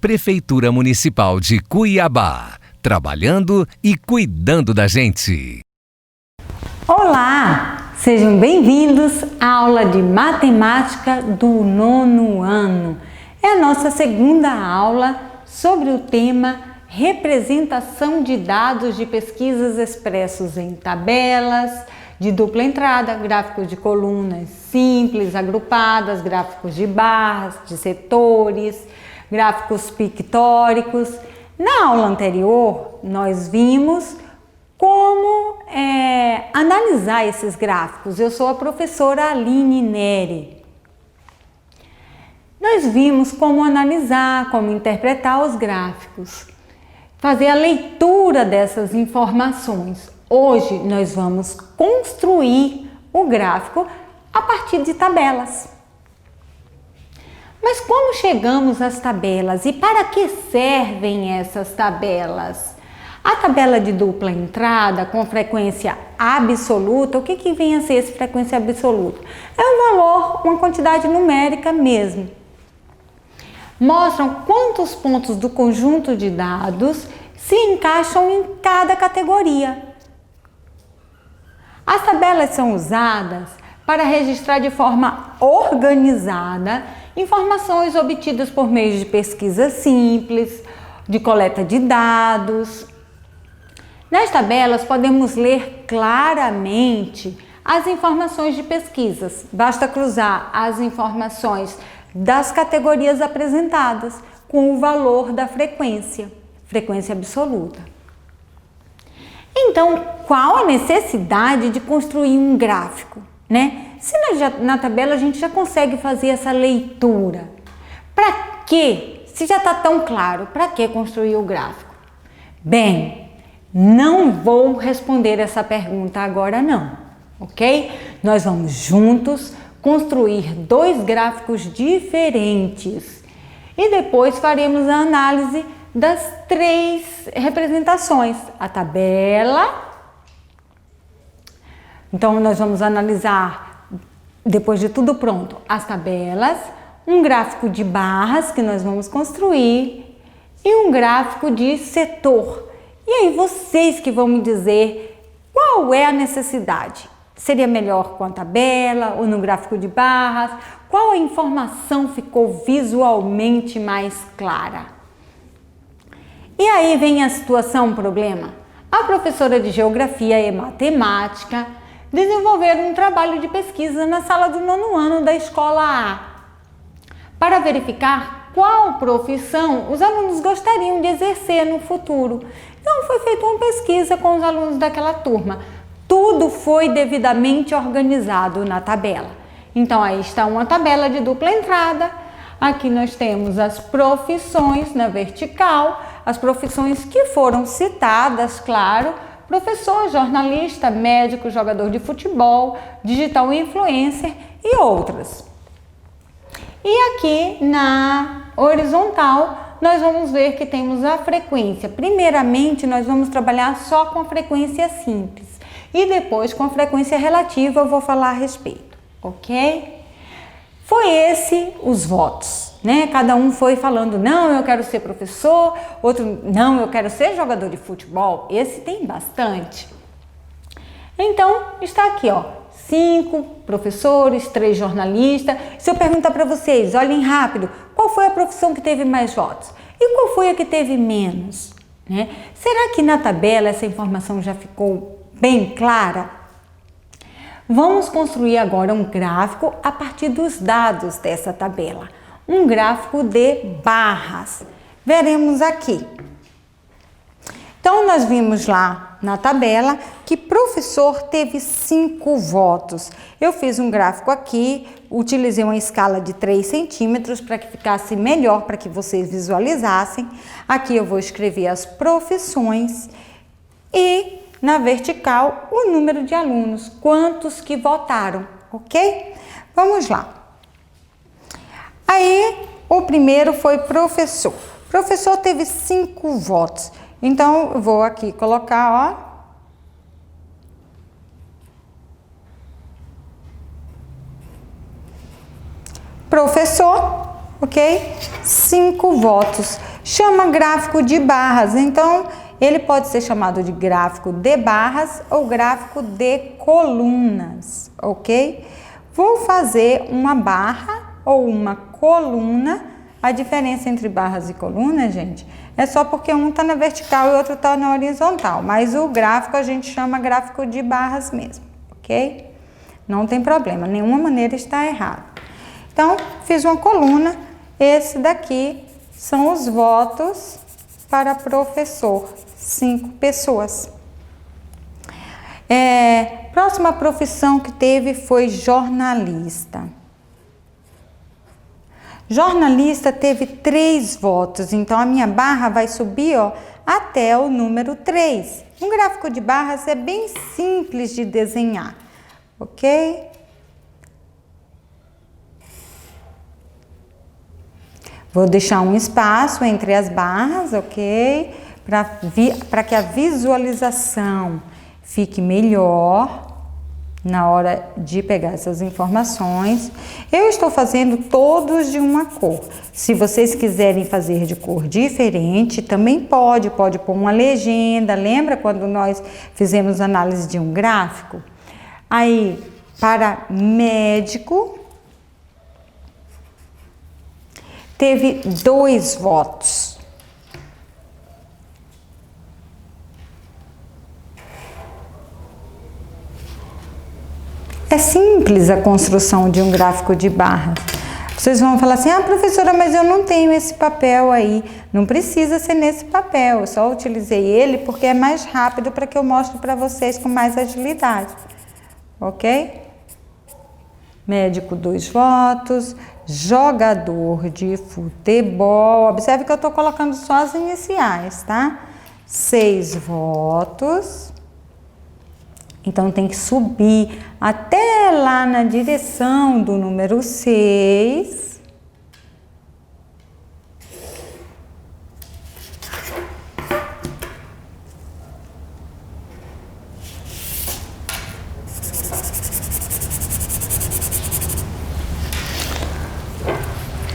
Prefeitura Municipal de Cuiabá, trabalhando e cuidando da gente. Olá, sejam bem-vindos à aula de matemática do 9º ano. É a nossa segunda aula sobre o tema representação de dados de pesquisas expressos em tabelas, de dupla entrada, gráficos de colunas simples, agrupadas, gráficos de barras, de setores, gráficos pictóricos. Na aula anterior, nós vimos como analisar esses gráficos. Eu sou a professora Aline Neri. Nós vimos como analisar, como interpretar os gráficos, fazer a leitura dessas informações. Hoje nós vamos construir o gráfico a partir de tabelas. Mas como chegamos às tabelas e para que servem essas tabelas? A tabela de dupla entrada com frequência absoluta, o que vem a ser essa frequência absoluta? É um valor, uma quantidade numérica mesmo. Mostram quantos pontos do conjunto de dados se encaixam em cada categoria. As tabelas são usadas para registrar de forma organizada informações obtidas por meio de pesquisa simples, de coleta de dados. Nas tabelas podemos ler claramente as informações de pesquisas. Basta cruzar as informações das categorias apresentadas com o valor da frequência absoluta. Então, qual a necessidade de construir um gráfico, né? Se na tabela a gente já consegue fazer essa leitura, para quê? Se já está tão claro, para que construir o gráfico? Bem, não vou responder essa pergunta agora não, ok? Nós vamos juntos construir dois gráficos diferentes e depois faremos a análise das três representações, a tabela. Então, nós vamos analisar, depois de tudo pronto, as tabelas, um gráfico de barras que nós vamos construir e um gráfico de setor. E aí, vocês que vão me dizer qual é a necessidade. Seria melhor com a tabela ou no gráfico de barras? Qual a informação ficou visualmente mais clara? E aí vem a situação, problema. A professora de Geografia e Matemática desenvolveram um trabalho de pesquisa na sala do 9º ano da Escola A, para verificar qual profissão os alunos gostariam de exercer no futuro. Então foi feita uma pesquisa com os alunos daquela turma. Tudo foi devidamente organizado na tabela. Então aí está uma tabela de dupla entrada. Aqui nós temos as profissões na vertical, as profissões que foram citadas, claro, professor, jornalista, médico, jogador de futebol, digital influencer e outras. E aqui na horizontal nós vamos ver que temos a frequência. Primeiramente nós vamos trabalhar só com a frequência simples e depois com a frequência relativa eu vou falar a respeito, ok? Foi esse os votos, né? Cada um foi falando, não, eu quero ser professor, outro, não, eu quero ser jogador de futebol. Esse tem bastante. Então, está aqui, ó, 5 professores, 3 jornalistas. Se eu perguntar para vocês, olhem rápido, qual foi a profissão que teve mais votos? E qual foi a que teve menos? Né? Será que na tabela essa informação já ficou bem clara? Vamos construir agora um gráfico a partir dos dados dessa tabela. Um gráfico de barras. Veremos aqui. Então, nós vimos lá na tabela que professor teve 5 votos. Eu fiz um gráfico aqui, utilizei uma escala de 3 centímetros para que ficasse melhor, para que vocês visualizassem. Aqui eu vou escrever as profissões e na vertical o número de alunos, quantos que votaram, ok? Vamos lá. Aí, o primeiro foi professor. Professor teve 5 votos. Então, eu vou aqui colocar, ó. Professor ok? 5 votos. Chama gráfico de barras, então ele pode ser chamado de gráfico de barras ou gráfico de colunas, ok? Vou fazer uma barra ou uma coluna. A diferença entre barras e colunas, gente, é só porque um está na vertical e o outro está na horizontal, mas o gráfico a gente chama gráfico de barras mesmo, ok? Não tem problema, nenhuma maneira está errado. Então, fiz uma coluna, esse daqui são os votos para professor, 5 pessoas. Próxima profissão que teve foi jornalista. Jornalista teve 3 votos, então a minha barra vai subir, ó, até o número 3. Um gráfico de barras é bem simples de desenhar, ok? Vou deixar um espaço entre as barras, ok? Para que a visualização fique melhor na hora de pegar essas informações. Eu estou fazendo todos de uma cor. Se vocês quiserem fazer de cor diferente, também pode pôr uma legenda. Lembra quando nós fizemos análise de um gráfico? Aí, para médico, teve 2 votos. É simples a construção de um gráfico de barras. Vocês vão falar assim, professora, mas eu não tenho esse papel aí. Não precisa ser nesse papel, eu só utilizei ele porque é mais rápido para que eu mostre para vocês com mais agilidade. Ok? Médico, 2 votos. Jogador de futebol. Observe que eu estou colocando só as iniciais, tá? 6 votos. Então, tem que subir até lá na direção do número 6.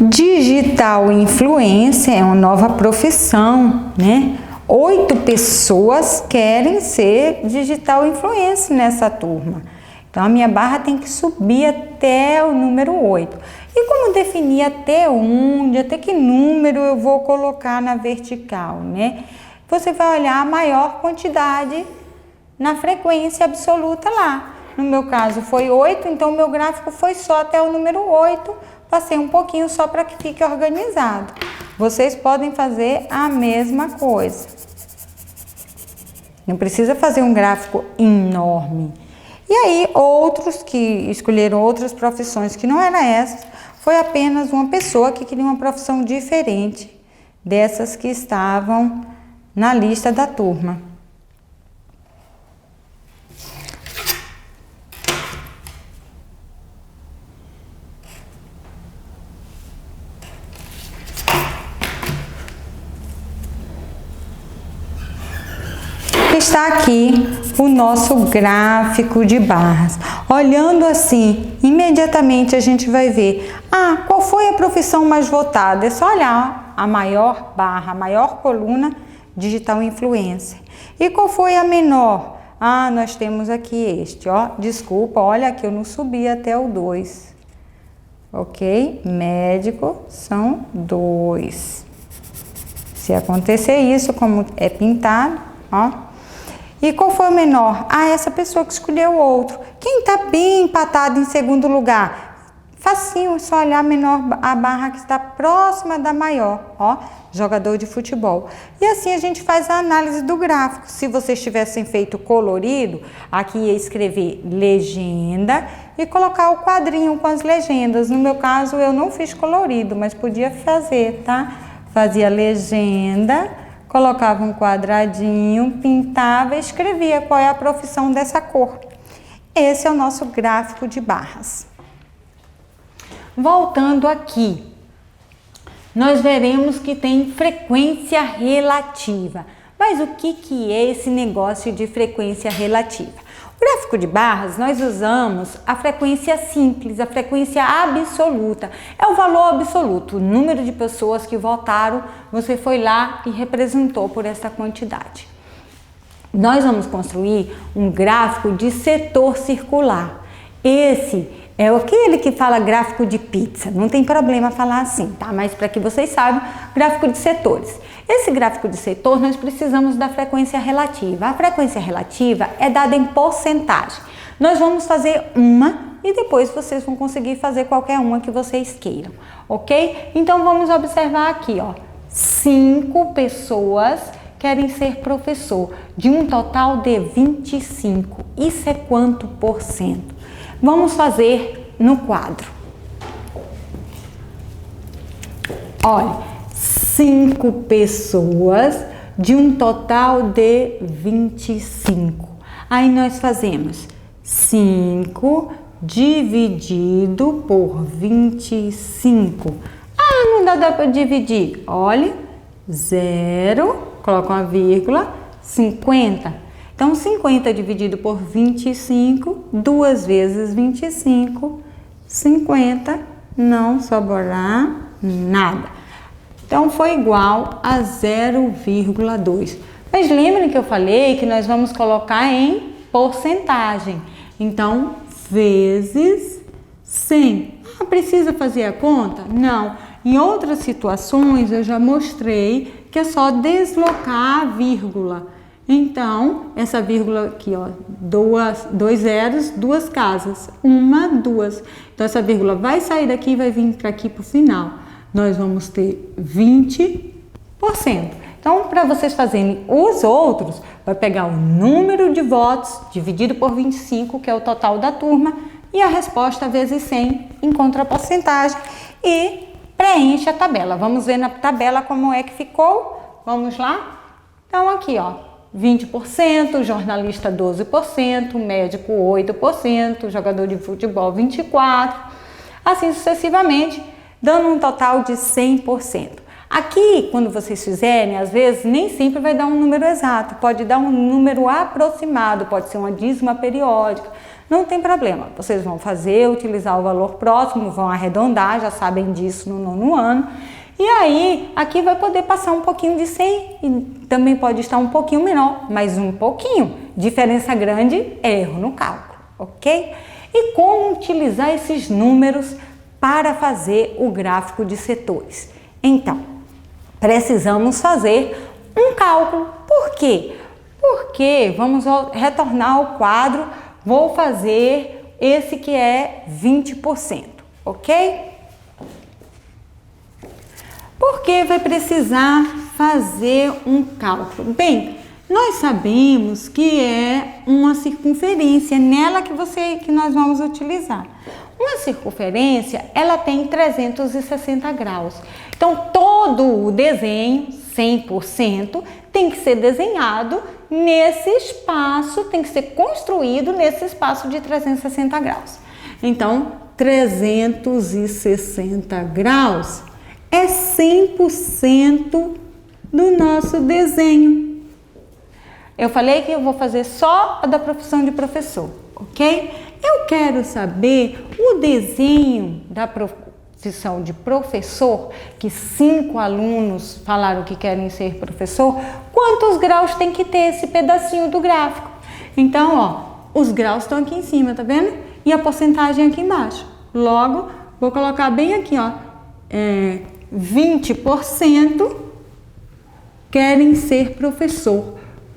Digital influencer é uma nova profissão, né? 8 pessoas querem ser digital influencer nessa turma. Então, a minha barra tem que subir até o número 8. E como definir até onde, até que número eu vou colocar na vertical, né? Você vai olhar a maior quantidade na frequência absoluta lá. No meu caso foi 8, então o meu gráfico foi só até o número 8. Passei um pouquinho só para que fique organizado. Vocês podem fazer a mesma coisa. Não precisa fazer um gráfico enorme. E aí, outros que escolheram outras profissões que não eram essas, foi apenas uma pessoa que queria uma profissão diferente dessas que estavam na lista da turma. Está aqui o nosso gráfico de barras. Olhando assim, imediatamente a gente vai ver, qual foi a profissão mais votada? É só olhar a maior barra, a maior coluna, digital influencer. E qual foi a menor? Nós temos aqui este, ó. Desculpa, olha aqui, eu não subi até o 2. Ok? Médico são 2. Se acontecer isso, como é pintado, ó. E qual foi o menor? Essa pessoa que escolheu o outro. Quem está bem empatado em segundo lugar? Facinho, só olhar a barra que está próxima da maior, ó, jogador de futebol. E assim a gente faz a análise do gráfico. Se vocês tivessem feito colorido, aqui ia escrever legenda e colocar o quadrinho com as legendas. No meu caso, eu não fiz colorido, mas podia fazer, tá? Fazia legenda, colocava um quadradinho, pintava e escrevia qual é a profissão dessa cor. Esse é o nosso gráfico de barras. Voltando aqui, nós veremos que tem frequência relativa. Mas o que é esse negócio de frequência relativa? O gráfico de barras, nós usamos a frequência simples, a frequência absoluta. É o valor absoluto, o número de pessoas que votaram, você foi lá e representou por essa quantidade. Nós vamos construir um gráfico de setor circular. Esse é aquele que fala gráfico de pizza, não tem problema falar assim, tá? Mas para que vocês saibam, gráfico de setores. Esse gráfico de setor, nós precisamos da frequência relativa. A frequência relativa é dada em porcentagem. Nós vamos fazer uma e depois vocês vão conseguir fazer qualquer uma que vocês queiram, ok? Então vamos observar aqui, ó, 5 pessoas querem ser professor, de um total de 25. Isso é quanto por cento? Vamos fazer no quadro. Olha, 5 pessoas de um total de 25. Aí nós fazemos 5 dividido por 25. Ah, não dá para dividir. Olha, 0, coloca uma vírgula, 50. Então, 50 dividido por 25, 2 vezes 25, 50, não sobrará nada. Então, foi igual a 0,2. Mas lembrem que eu falei que nós vamos colocar em porcentagem. Então, vezes 100. Ah, precisa fazer a conta? Não. Em outras situações, eu já mostrei que é só deslocar a vírgula. Então, essa vírgula aqui, ó, 2 zeros, 2 casas, 1, 2. Então, essa vírgula vai sair daqui e vai vir para aqui para o final. Nós vamos ter 20%. Então, para vocês fazerem os outros, vai pegar o número de votos dividido por 25, que é o total da turma, e a resposta vezes 100, encontra a porcentagem e preenche a tabela. Vamos ver na tabela como é que ficou. Vamos lá? Então, aqui, ó. 20%, jornalista 12%, médico 8%, jogador de futebol 24%, assim sucessivamente, dando um total de 100%. Aqui, quando vocês fizerem, às vezes nem sempre vai dar um número exato, pode dar um número aproximado, pode ser uma dízima periódica, não tem problema. Vocês vão fazer, utilizar o valor próximo, vão arredondar, já sabem disso no 9º ano. E aí, aqui vai poder passar um pouquinho de 100 e também pode estar um pouquinho menor, mas um pouquinho. Diferença grande, erro no cálculo, ok? E como utilizar esses números para fazer o gráfico de setores? Então, precisamos fazer um cálculo. Por quê? Porque vamos retornar ao quadro, vou fazer esse que é 20%, ok? Porque vai precisar fazer um cálculo. Bem, nós sabemos que é uma circunferência, nela que nós vamos utilizar. Uma circunferência, ela tem 360 graus. Então, todo o desenho, 100%, tem que ser desenhado nesse espaço, tem que ser construído nesse espaço de 360 graus. Então, 360 graus é 100% do nosso desenho. Eu falei que eu vou fazer só a da profissão de professor, ok? Eu quero saber o desenho da profissão de professor, que 5 alunos falaram que querem ser professor, quantos graus tem que ter esse pedacinho do gráfico? Então, ó, os graus estão aqui em cima, tá vendo? E a porcentagem aqui embaixo. Logo, vou colocar bem aqui, ó, 20% querem ser professor.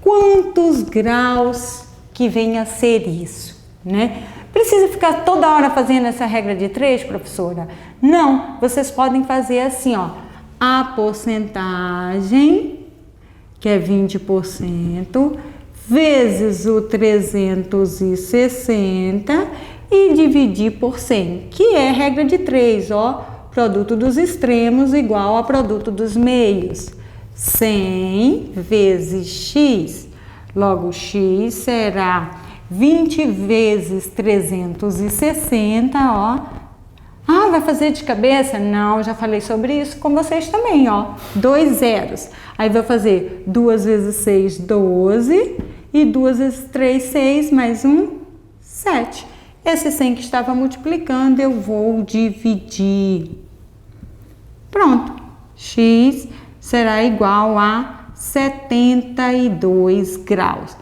Quantos graus que vem a ser isso, né? Precisa ficar toda hora fazendo essa regra de 3, professora? Não, vocês podem fazer assim, ó, a porcentagem, que é 20%, vezes o 360 e dividir por 100, que é regra de 3, ó, produto dos extremos igual a produto dos meios. 100 vezes x, logo x será 20 vezes 360, ó. Ah, vai fazer de cabeça? Não, já falei sobre isso com vocês também, ó. 2 zeros. Aí vai fazer 2 vezes 6, 12. E 2 vezes 3, 6, mais 1, 7. Esse 100 que estava multiplicando, eu vou dividir. Pronto. X será igual a 72 graus.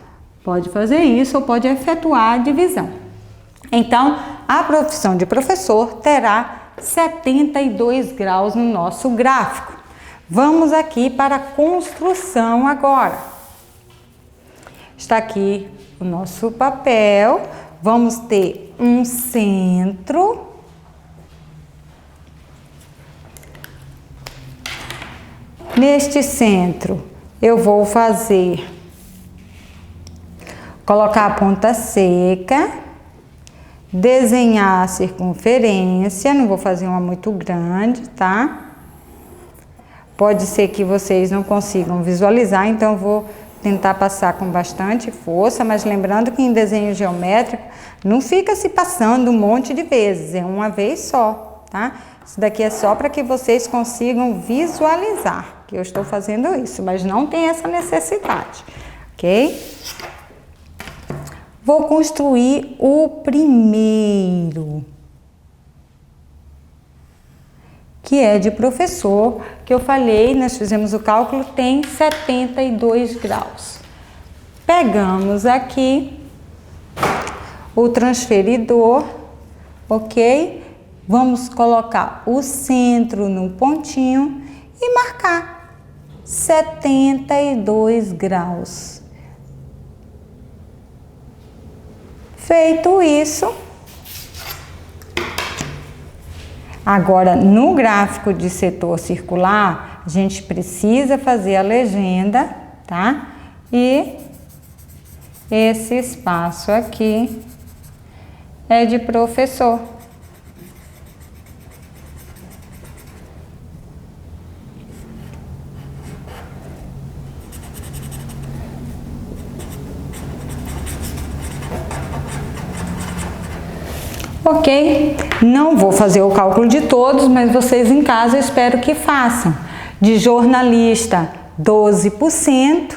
Pode fazer isso ou pode efetuar a divisão. Então, a profissão de professor terá 72 graus no nosso gráfico. Vamos aqui para a construção agora. Está aqui o nosso papel. Vamos ter um centro. Neste centro, eu vou colocar a ponta seca, desenhar a circunferência, não vou fazer uma muito grande, tá? Pode ser que vocês não consigam visualizar, então eu vou tentar passar com bastante força, mas lembrando que em desenho geométrico não fica se passando um monte de vezes, é uma vez só, tá? Isso daqui é só para que vocês consigam visualizar que eu estou fazendo isso, mas não tem essa necessidade, ok? Vou construir o primeiro, que é de professor, que eu falei, nós fizemos o cálculo, tem 72 graus. Pegamos aqui o transferidor, ok? Vamos colocar o centro no pontinho e marcar 72 graus. Feito isso, agora no gráfico de setor circular, a gente precisa fazer a legenda, tá? E esse espaço aqui é de professor. Ok? Não vou fazer o cálculo de todos, mas vocês em casa eu espero que façam. De jornalista, 12%,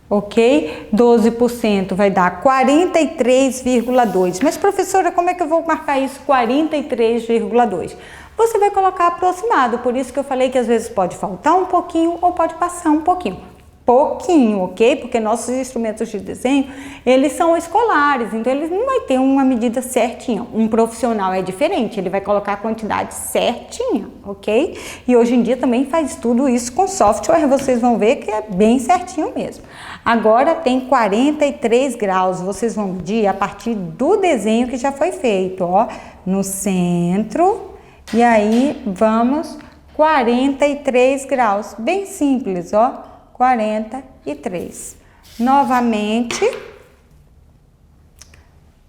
ok? 12% vai dar 43,2. Mas professora, como é que eu vou marcar isso, 43,2? Você vai colocar aproximado, por isso que eu falei que às vezes pode faltar um pouquinho ou pode passar um pouquinho. Pouquinho, ok? Porque nossos instrumentos de desenho, eles são escolares, então eles não vai ter uma medida certinha. Um profissional é diferente, ele vai colocar a quantidade certinha, ok? E hoje em dia também faz tudo isso com software, vocês vão ver que é bem certinho mesmo. Agora tem 43 graus, vocês vão medir a partir do desenho que já foi feito, ó, no centro, e aí vamos 43 graus, bem simples, ó. 43. Novamente,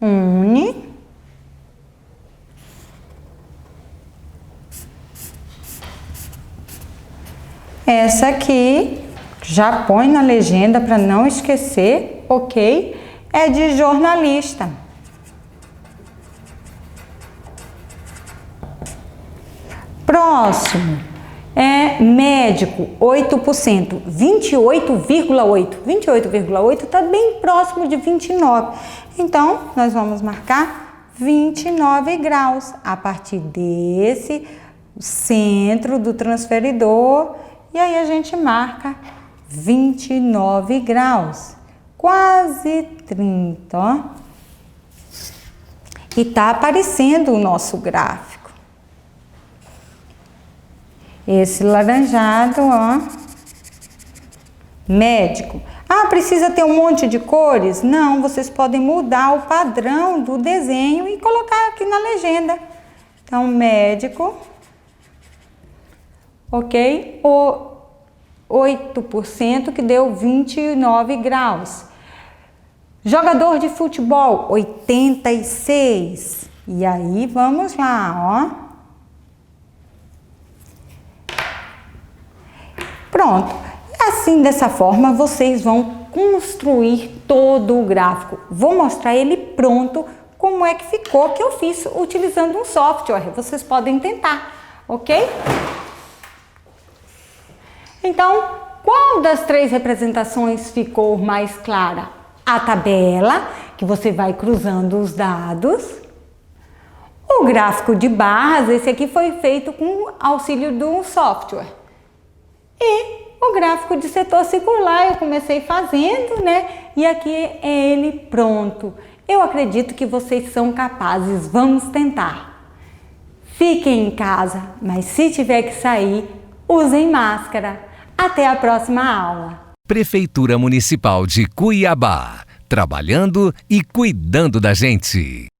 une. Essa aqui, já põe na legenda para não esquecer, ok? É de jornalista. Próximo. É médico, 8%, 28,8. 28,8 está bem próximo de 29. Então, nós vamos marcar 29 graus a partir desse centro do transferidor. E aí a gente marca 29 graus, quase 30, ó. E tá aparecendo o nosso gráfico. Esse laranjado, ó, médico. Ah, precisa ter um monte de cores? Não, vocês podem mudar o padrão do desenho e colocar aqui na legenda. Então, médico, ok? O 8% que deu 29 graus. Jogador de futebol, 86. E aí, vamos lá, ó. Pronto, assim dessa forma vocês vão construir todo o gráfico. Vou mostrar ele pronto, como é que ficou, que eu fiz utilizando um software. Vocês podem tentar, ok? Então, qual das três representações ficou mais clara? a tabela, que você vai cruzando os dados. O gráfico de barras, esse aqui foi feito com auxílio do software. E o gráfico de setor circular eu comecei fazendo, né? E aqui é ele pronto. Eu acredito que vocês são capazes, vamos tentar. Fiquem em casa, mas se tiver que sair, usem máscara. Até a próxima aula. Prefeitura Municipal de Cuiabá, trabalhando e cuidando da gente.